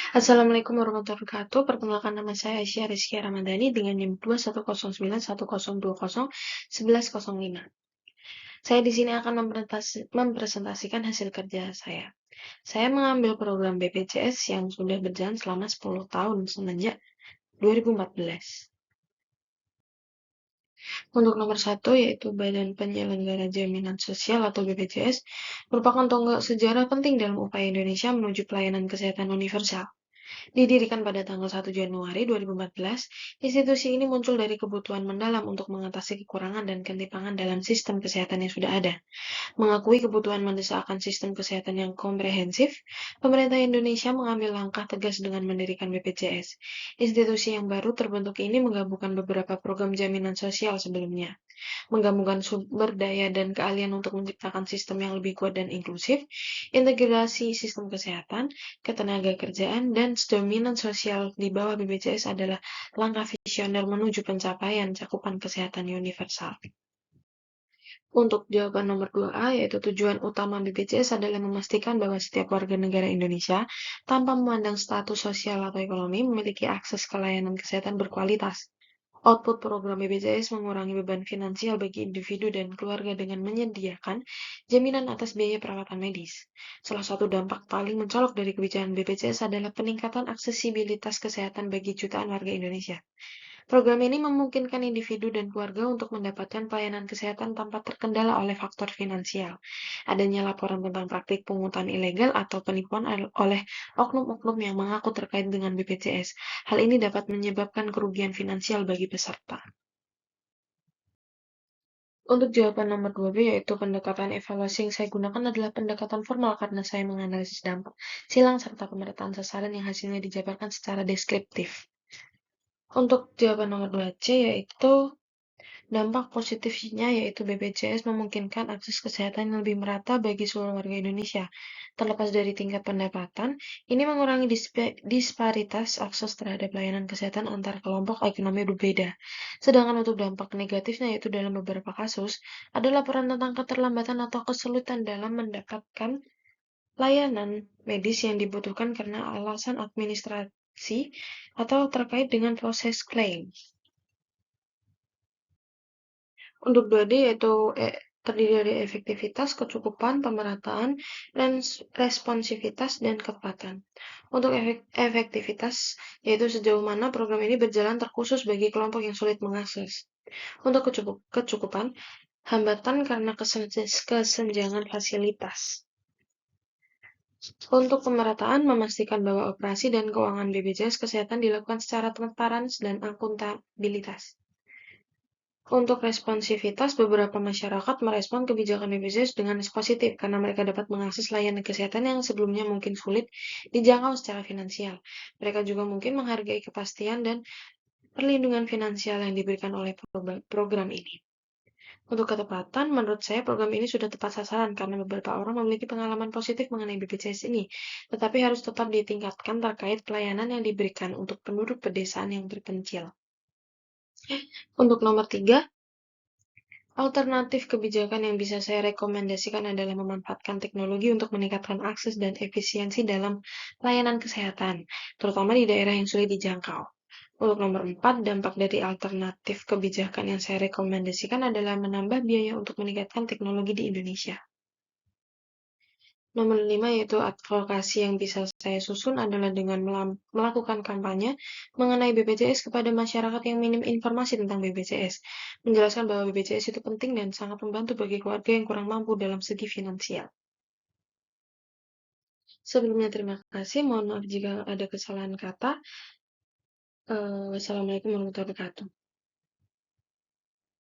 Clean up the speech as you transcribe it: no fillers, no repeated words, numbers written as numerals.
Assalamualaikum warahmatullahi wabarakatuh. Perkenalkan nama saya Aisyah Rizkia Ramadhani dengan NIM 2109102011105. Saya di sini akan mempresentasikan hasil kerja saya. Saya mengambil program BPJS yang sudah berjalan selama 10 tahun semenjak 2014. Untuk nomor satu yaitu Badan Penyelenggara Jaminan Sosial atau BPJS merupakan tonggak sejarah penting dalam upaya Indonesia menuju pelayanan kesehatan universal. Didirikan pada tanggal 1 Januari 2014, institusi ini muncul dari kebutuhan mendalam untuk mengatasi kekurangan dan ketimpangan dalam sistem kesehatan yang sudah ada. Mengakui kebutuhan mendesak akan sistem kesehatan yang komprehensif, pemerintah Indonesia mengambil langkah tegas dengan mendirikan BPJS. Institusi yang baru terbentuk ini menggabungkan beberapa program jaminan sosial sebelumnya, menggabungkan sumber daya dan keahlian untuk menciptakan sistem yang lebih kuat dan inklusif, integrasi sistem kesehatan, ketenagakerjaan, dan jaminan sosial di bawah BPJS adalah langkah visioner menuju pencapaian cakupan kesehatan universal. Untuk jawaban nomor 2A, yaitu tujuan utama BPJS adalah memastikan bahwa setiap warga negara Indonesia, tanpa memandang status sosial atau ekonomi, memiliki akses ke layanan kesehatan berkualitas. Output program BPJS mengurangi beban finansial bagi individu dan keluarga dengan menyediakan jaminan atas biaya perawatan medis. Salah satu dampak paling mencolok dari kebijakan BPJS adalah peningkatan aksesibilitas kesehatan bagi jutaan warga Indonesia. Program ini memungkinkan individu dan keluarga untuk mendapatkan pelayanan kesehatan tanpa terkendala oleh faktor finansial. Adanya laporan tentang praktik pungutan ilegal atau penipuan oleh oknum-oknum yang mengaku terkait dengan BPJS. Hal ini dapat menyebabkan kerugian finansial bagi peserta. Untuk jawaban nomor 2B, yaitu pendekatan evaluasi yang saya gunakan adalah pendekatan formal karena saya menganalisis dampak silang serta pemerataan sasaran yang hasilnya dijabarkan secara deskriptif. Untuk jawaban nomor 2C, yaitu dampak positifnya yaitu BPJS memungkinkan akses kesehatan yang lebih merata bagi seluruh warga Indonesia. Terlepas dari tingkat pendapatan, ini mengurangi disparitas akses terhadap layanan kesehatan antar kelompok ekonomi berbeda. Sedangkan untuk dampak negatifnya yaitu dalam beberapa kasus, ada laporan tentang keterlambatan atau kesulitan dalam mendapatkan layanan medis yang dibutuhkan karena alasan administrasi atau terkait dengan proses klaim. Untuk 2D yaitu terdiri dari efektivitas, kecukupan, pemerataan, responsivitas, dan ketepatan. Untuk efektivitas, yaitu sejauh mana program ini berjalan terkhusus bagi kelompok yang sulit mengakses. Untuk kecukupan, hambatan karena kesenjangan fasilitas. Untuk pemerataan, memastikan bahwa operasi dan keuangan BPJS Kesehatan dilakukan secara transparan dan akuntabilitas. Untuk responsivitas, beberapa masyarakat merespon kebijakan BPJS dengan positif karena mereka dapat mengakses layanan kesehatan yang sebelumnya mungkin sulit dijangkau secara finansial. Mereka juga mungkin menghargai kepastian dan perlindungan finansial yang diberikan oleh program ini. Untuk ketepatan, menurut saya program ini sudah tepat sasaran karena beberapa orang memiliki pengalaman positif mengenai BPJS ini, tetapi harus tetap ditingkatkan terkait pelayanan yang diberikan untuk penduduk pedesaan yang terpencil. Untuk nomor 3, alternatif kebijakan yang bisa saya rekomendasikan adalah memanfaatkan teknologi untuk meningkatkan akses dan efisiensi dalam layanan kesehatan, terutama di daerah yang sulit dijangkau. Untuk nomor 4, dampak dari alternatif kebijakan yang saya rekomendasikan adalah menambah biaya untuk meningkatkan teknologi di Indonesia. Nomor 5 yaitu advokasi yang bisa saya susun adalah dengan melakukan kampanye mengenai BPJS kepada masyarakat yang minim informasi tentang BPJS. Menjelaskan bahwa BPJS itu penting dan sangat membantu bagi keluarga yang kurang mampu dalam segi finansial. Sebelumnya terima kasih, mohon maaf jika ada kesalahan kata. Wassalamualaikum warahmatullahi wabarakatuh.